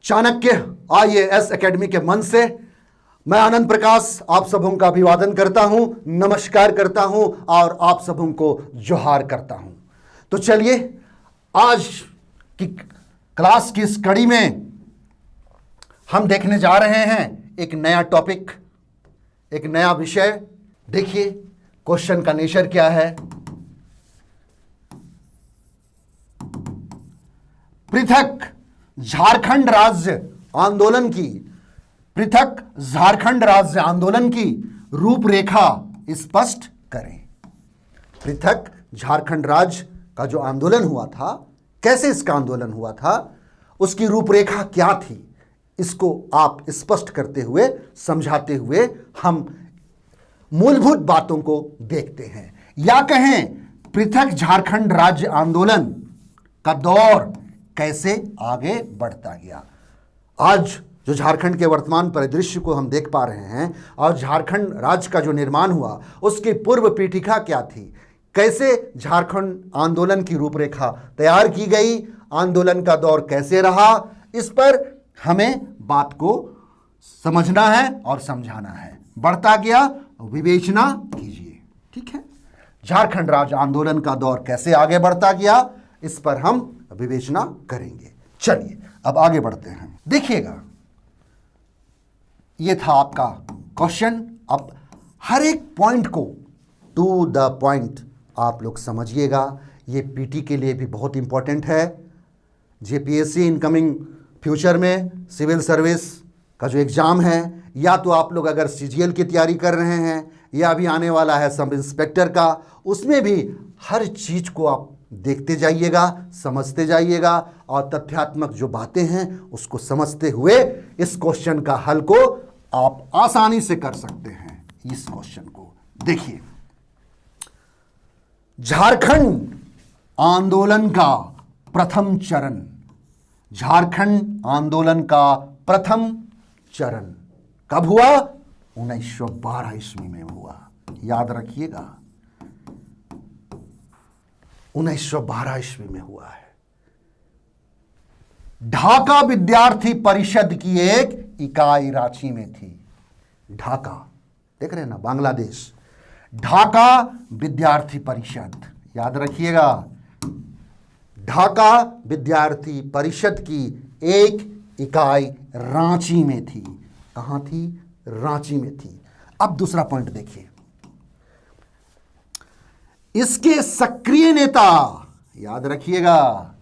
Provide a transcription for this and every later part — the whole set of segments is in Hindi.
चाणक्य IAS एकेडमी के मंच से मैं आनंद प्रकाश आप सबों का अभिवादन करता हूं, नमस्कार करता हूं और आप सबों को जोहार करता हूं। तो चलिए आज की क्लास की इस कड़ी में हम देखने जा रहे हैं एक नया टॉपिक, एक नया विषय। देखिए क्वेश्चन का नेचर क्या है। पृथक झारखंड राज्य आंदोलन की रूपरेखा स्पष्ट करें। पृथक झारखंड राज्य का जो आंदोलन हुआ था, कैसे इसका आंदोलन हुआ था, उसकी रूपरेखा क्या थी, इसको आप स्पष्ट करते हुए, समझाते हुए हम मूलभूत बातों को देखते हैं। या कहें पृथक झारखंड राज्य आंदोलन का दौर कैसे आगे बढ़ता गया। आज जो झारखंड के वर्तमान परिदृश्य को हम देख पा रहे हैं और झारखंड राज्य का जो निर्माण हुआ, उसकी पूर्व पीठिका क्या थी, कैसे झारखंड आंदोलन की रूपरेखा तैयार की गई, आंदोलन का दौर कैसे रहा, इस पर हमें बात को समझना है और समझाना है। बढ़ता गया, विवेचना कीजिए। ठीक है, झारखंड राज्य आंदोलन का दौर कैसे आगे बढ़ता गया, इस पर हम विवेचना करेंगे। चलिए अब आगे बढ़ते हैं। देखिएगा, ये था आपका क्वेश्चन। अब हर एक पॉइंट को टू द पॉइंट आप लोग समझिएगा। ये पीटी के लिए भी बहुत इंपॉर्टेंट है। जेपीएससी इनकमिंग फ्यूचर में सिविल सर्विस का जो एग्ज़ाम है, या तो आप लोग अगर सीजीएल की तैयारी कर रहे हैं या अभी आने वाला है सब इंस्पेक्टर का, उसमें भी हर चीज़ को आप देखते जाइएगा, समझते जाइएगा और तथ्यात्मक जो बातें हैं उसको समझते हुए इस क्वेश्चन का हल को आप आसानी से कर सकते हैं। इस क्वेश्चन को देखिए, झारखंड आंदोलन का प्रथम चरण, झारखंड आंदोलन का प्रथम चरण कब हुआ? 1912 ईस्वी में हुआ। याद रखिएगा, 1912 ईस्वी में हुआ है। ढाका विद्यार्थी परिषद की एक इकाई रांची में थी। ढाका देख रहे हैं ना, बांग्लादेश। ढाका विद्यार्थी परिषद, याद रखिएगा, ढाका विद्यार्थी परिषद की एक इकाई रांची में थी। कहां थी? रांची में थी। अब दूसरा पॉइंट देखिए, इसके सक्रिय नेता, याद रखिएगा,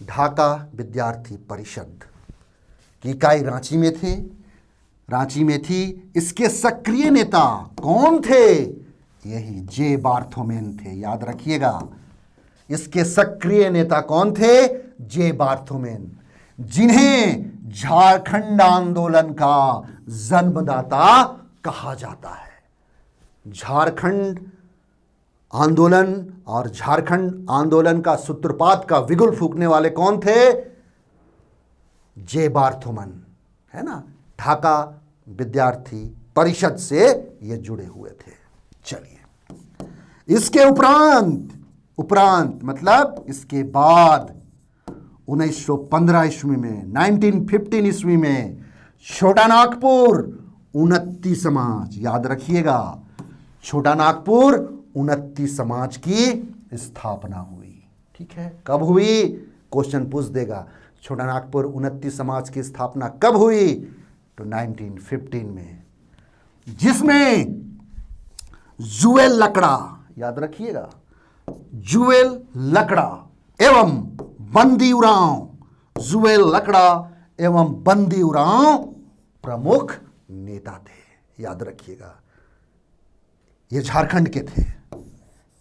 ढाका विद्यार्थी परिषद की इकाई रांची में थी। इसके सक्रिय नेता कौन थे? यही जे बार्थोमेन थे। याद रखिएगा, इसके सक्रिय नेता कौन थे? जे बार्थोमेन, जिन्हें झारखंड आंदोलन का जन्मदाता कहा जाता है। झारखंड आंदोलन और झारखंड आंदोलन का सूत्रपात का बिगुल फूंकने वाले कौन थे? जे बार्थोमन, है ना। ढाका विद्यार्थी परिषद से ये जुड़े हुए थे। चलिए, इसके उपरांत मतलब इसके बाद 1915 ईस्वी में, 1915 ईस्वी में छोटा नागपुर उन्नति समाज, याद रखिएगा, छोटा नागपुर उन्नति समाज की स्थापना हुई। ठीक है, कब हुई? क्वेश्चन पूछ देगा, छोटा नागपुर उन्नति समाज की स्थापना कब हुई? तो 1915 में, जिसमें जुएल लकड़ा, याद रखिएगा, जुएल लकड़ा एवं बंदी उरांव, जुएल लकड़ा एवं बंदी उरांव प्रमुख नेता थे। याद रखिएगा, ये झारखंड के थे।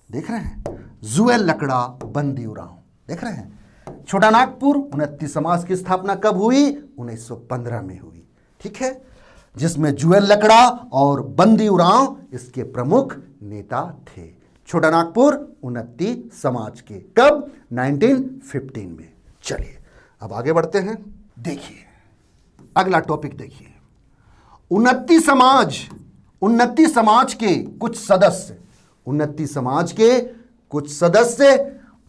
देख रहे हैं, जुएल लकड़ा, बंदी उरांव, देख रहे हैं। छोटा नागपुर उन्नति समाज की स्थापना कब हुई? 1915 में हुई। ठीक है, जिसमें जुएल लकड़ा और बंदी उरांव इसके प्रमुख नेता थे। छोटा नागपुर उन्नति समाज के कब? 1915 में। चलिए अब आगे बढ़ते हैं। देखिए अगला टॉपिक देखिए, उन्नति समाज के कुछ सदस्य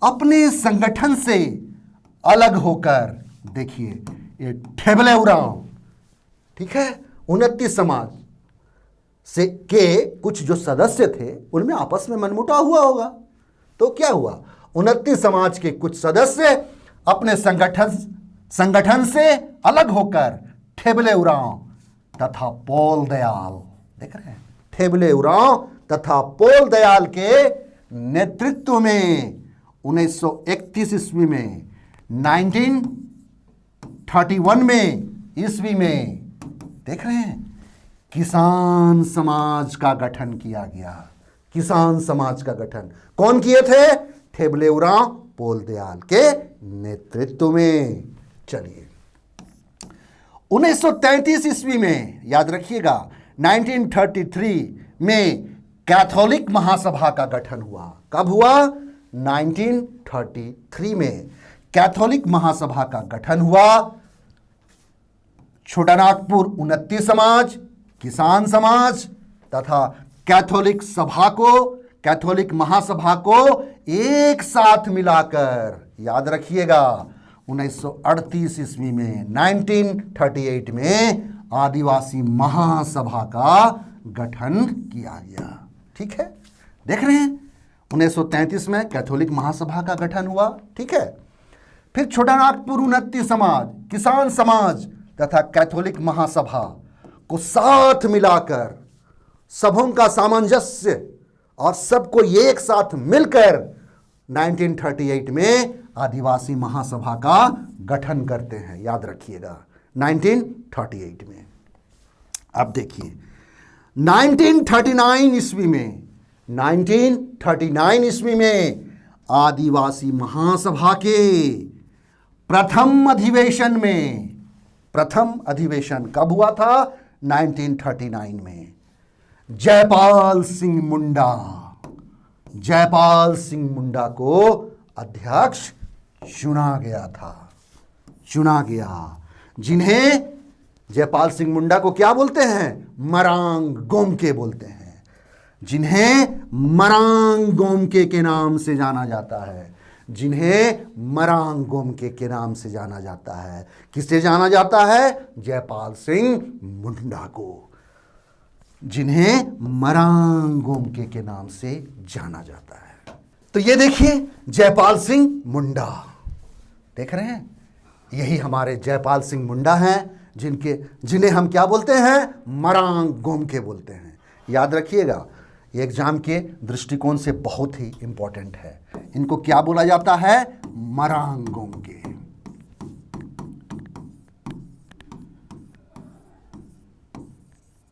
अपने संगठन से अलग होकर, देखिए, ये ठेबले उरांव, ठीक है, 29 समाज से के कुछ जो सदस्य थे उनमें आपस में मनमुटाव हुआ होगा। तो क्या हुआ, 29 समाज के कुछ सदस्य अपने संगठन से अलग होकर ठेबले उरांव तथा पोल दयाल, देख रहे हैं, ठेबले उरांव तथा पोल दयाल के नेतृत्व में 1931 ईस्वी में, 1931 में ईस्वी में, देख रहे हैं, किसान समाज का गठन किया गया। किसान समाज का गठन कौन किए थे, ठेबले उरांव पोल दयाल के नेतृत्व में। चलिए 1933 ईस्वी में, याद रखिएगा, 1933 में कैथोलिक महासभा का गठन हुआ। कब हुआ, 1933 में कैथोलिक महासभा का गठन हुआ। छोटानागपुर 29 समाज, किसान समाज तथा कैथोलिक सभा को, कैथोलिक महासभा को एक साथ मिलाकर, याद रखिएगा, 1938 ईस्वी में, 1938 में आदिवासी महासभा का गठन किया गया। ठीक है, देख रहे हैं, 1933 में कैथोलिक महासभा का गठन हुआ। ठीक है, फिर छोटानागपुर 29 समाज, किसान समाज तथा कैथोलिक महासभा को साथ मिलाकर, सबों का सामंजस्य और सबको एक साथ मिलकर 1938 में आदिवासी महासभा का गठन करते हैं। याद रखिएगा, 1938 में। अब देखिए 1939 ईस्वी में, 1939 ईस्वी में आदिवासी महासभा के प्रथम अधिवेशन में, प्रथम अधिवेशन कब हुआ था, 1939 में, जयपाल सिंह मुंडा, जयपाल सिंह मुंडा को अध्यक्ष चुना गया था, चुना गया, जिन्हें जयपाल सिंह मुंडा को क्या बोलते हैं, मरांग गोमके बोलते हैं, जिन्हें मरांग गोमके के नाम से जाना जाता है, जिन्हें मरांग गोमके के नाम से जाना जाता है। किससे जाना जाता है, जयपाल सिंह मुंडा को, जिन्हें मरांग गोमके के नाम से जाना जाता है। तो ये देखिए जयपाल सिंह मुंडा, देख रहे हैं, यही हमारे जयपाल सिंह मुंडा हैं, जिन्हें हम क्या बोलते हैं, मरांग गोमके बोलते हैं। याद रखिएगा, ये एग्जाम के दृष्टिकोण से बहुत ही इंपॉर्टेंट है। इनको क्या बोला जाता है, मरांग गोमके।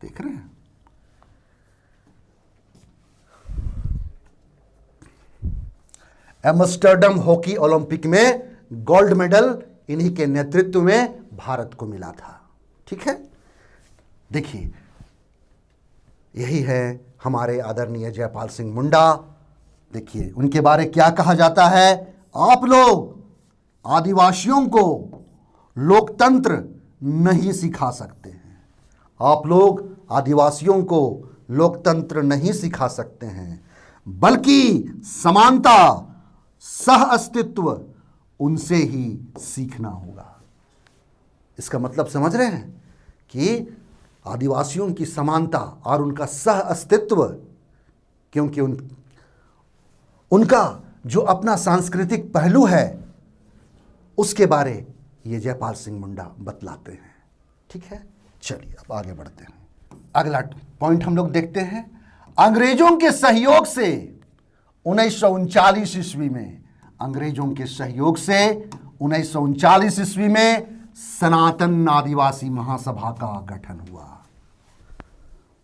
देख रहे हैं, एम्स्टर्डम हॉकी ओलंपिक में गोल्ड मेडल इन्हीं के नेतृत्व में भारत को मिला था। ठीक है, देखिए यही है हमारे आदरणीय जयपाल सिंह मुंडा। देखिए उनके बारे क्या कहा जाता है, आप लोग आदिवासियों को लोकतंत्र नहीं सिखा सकते हैं, आप लोग आदिवासियों को लोकतंत्र नहीं सिखा सकते हैं, बल्कि समानता, सह अस्तित्व उनसे ही सीखना होगा। इसका मतलब समझ रहे हैं कि आदिवासियों की समानता और उनका सह अस्तित्व, क्योंकि उनका जो अपना सांस्कृतिक पहलू है उसके बारे ये जयपाल सिंह मुंडा बतलाते हैं। ठीक है, चलिए अब आगे बढ़ते हैं। अगला पॉइंट हम लोग देखते हैं, अंग्रेजों के सहयोग से 1939 ईस्वी में, अंग्रेजों के सहयोग से 1939 ईस्वी में सनातन आदिवासी महासभा का गठन हुआ।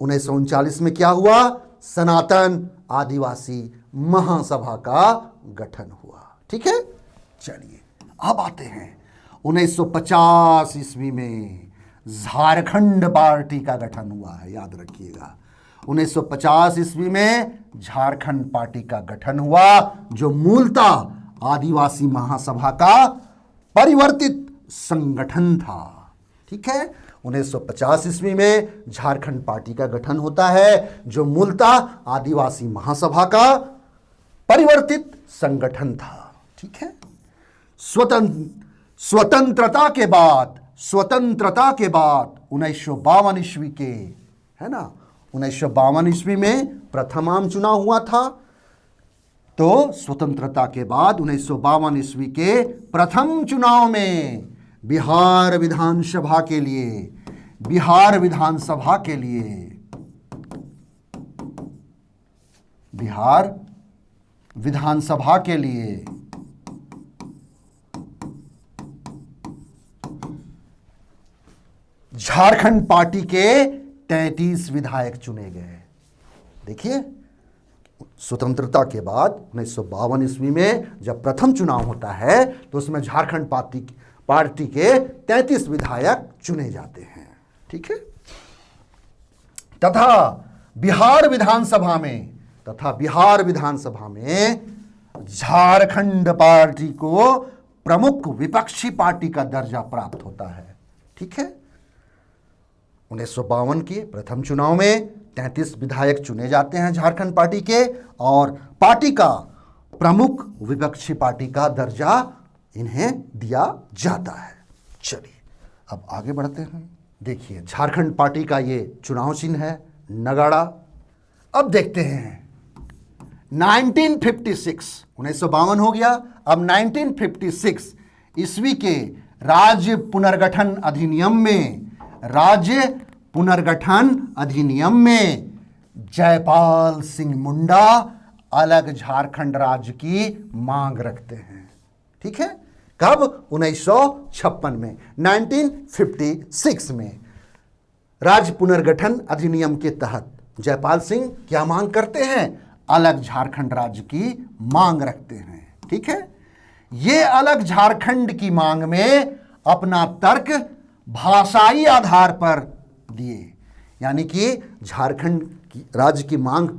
1939 में क्या हुआ, सनातन आदिवासी महासभा का गठन हुआ। ठीक है, चलिए अब आते हैं 1950 ईस्वी में झारखंड पार्टी का गठन हुआ है। याद रखिएगा, 1950 ईस्वी में झारखंड पार्टी का गठन हुआ, जो मूलतः आदिवासी महासभा का परिवर्तित संगठन था। ठीक है, 1950 ईस्वी में झारखंड पार्टी का गठन होता है, जो मूलतः आदिवासी महासभा का परिवर्तित संगठन था। ठीक है, स्वतंत्रता के बाद स्वतंत्रता के बाद 1952 ईस्वी के, है ना, 1952 ईस्वी में प्रथम आम चुनाव हुआ था। तो स्वतंत्रता के बाद 1952 ईस्वी के प्रथम चुनाव में बिहार विधानसभा के लिए, बिहार विधानसभा के लिए, बिहार विधानसभा के लिए झारखंड पार्टी के 33 विधायक चुने गए। देखिए, स्वतंत्रता के बाद 1952 ईस्वी में जब प्रथम चुनाव होता है तो उसमें झारखंड पार्टी के 33 विधायक चुने जाते हैं। ठीक है। तथा बिहार विधानसभा में झारखंड पार्टी को प्रमुख विपक्षी पार्टी का दर्जा प्राप्त होता है। ठीक है। 1952 के प्रथम चुनाव में 33 विधायक चुने जाते हैं झारखंड पार्टी के, और पार्टी का प्रमुख विपक्षी पार्टी का दर्जा इन्हें दिया जाता है। चलिए अब आगे बढ़ते हैं। देखिए, झारखंड पार्टी का ये चुनाव चिन्ह है नगाड़ा। अब देखते हैं 1952 हो गया। अब 1956 ईस्वी के राज्य पुनर्गठन अधिनियम में जयपाल सिंह मुंडा अलग झारखंड राज्य की मांग रखते हैं। ठीक है। कब? 1956 में, 1956 में राज्य पुनर्गठन अधिनियम के तहत जयपाल सिंह क्या मांग करते हैं? अलग झारखंड राज्य की मांग रखते हैं। ठीक है। ये अलग झारखंड की मांग में अपना तर्क भाषाई आधार पर दिए, यानी कि झारखंड राज्य की मांग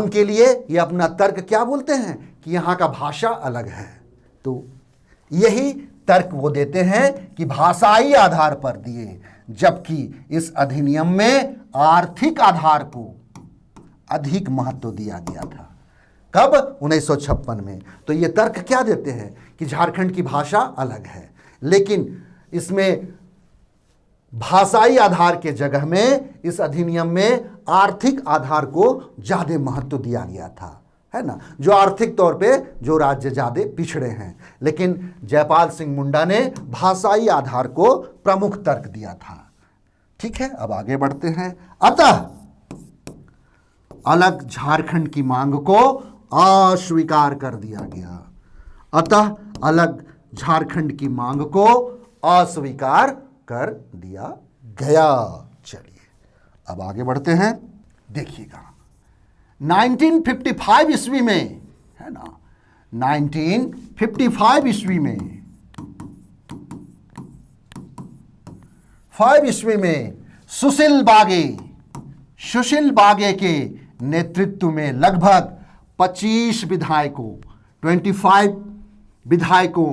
के लिए ये अपना तर्क क्या बोलते हैं कि यहाँ का भाषा अलग है। तो यही तर्क वो देते हैं कि भाषाई आधार पर दिए, जबकि इस अधिनियम में आर्थिक आधार को अधिक महत्व दिया गया था। कब? 1956 में। तो ये तर्क क्या देते हैं कि झारखंड की भाषा अलग है, लेकिन इसमें भाषाई आधार के जगह में इस अधिनियम में आर्थिक आधार को ज़्यादा महत्व दिया गया था, है ना, जो आर्थिक तौर पे जो राज्य ज़्यादा पिछड़े हैं। लेकिन जयपाल सिंह मुंडा ने भाषाई आधार को प्रमुख तर्क दिया था। ठीक है। अब आगे बढ़ते हैं। अतः अलग झारखंड की मांग को अस्वीकार कर दिया गया। अतः अलग झारखंड की मांग को अस्वीकार कर दिया गया। चलिए अब आगे बढ़ते हैं। देखिएगा 1955 ईस्वी में, है ना, 1955 ईस्वी में 5 ईस्वी में सुशील बागे के नेतृत्व में लगभग 25 विधायकों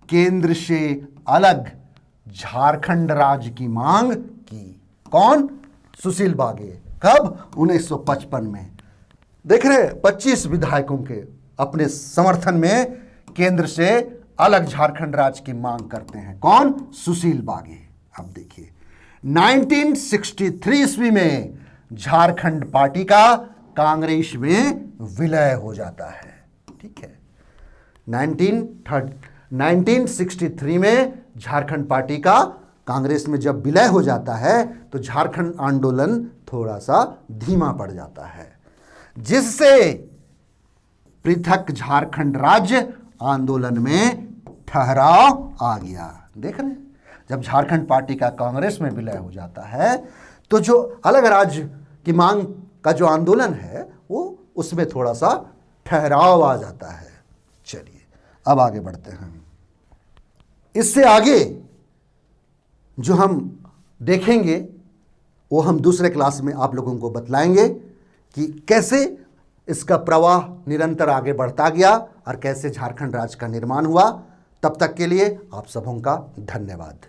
केंद्र से अलग झारखंड राज्य की मांग की। कौन? सुशील बागे। कब? 1955 में। देख रहे, 25 विधायकों के अपने समर्थन में केंद्र से अलग झारखंड राज्य की मांग करते हैं। कौन? सुशील बागे। अब देखिए 1963 ईस्वी में झारखंड पार्टी का कांग्रेस में विलय हो जाता है। ठीक है। 1963 में झारखंड पार्टी का कांग्रेस में जब विलय हो जाता है तो झारखंड आंदोलन थोड़ा सा धीमा पड़ जाता है, जिससे पृथक झारखंड राज्य आंदोलन में ठहराव आ गया। देख रहे हैं, जब झारखंड पार्टी का कांग्रेस में विलय हो जाता है तो जो अलग राज्य की मांग का जो आंदोलन है वो उसमें थोड़ा सा ठहराव आ जाता है। चलिए अब आगे बढ़ते हैं। इससे आगे जो हम देखेंगे वो हम दूसरे क्लास में आप लोगों को बतलाएंगे कि कैसे इसका प्रवाह निरंतर आगे बढ़ता गया और कैसे झारखंड राज्य का निर्माण हुआ। तब तक के लिए आप सबों का धन्यवाद।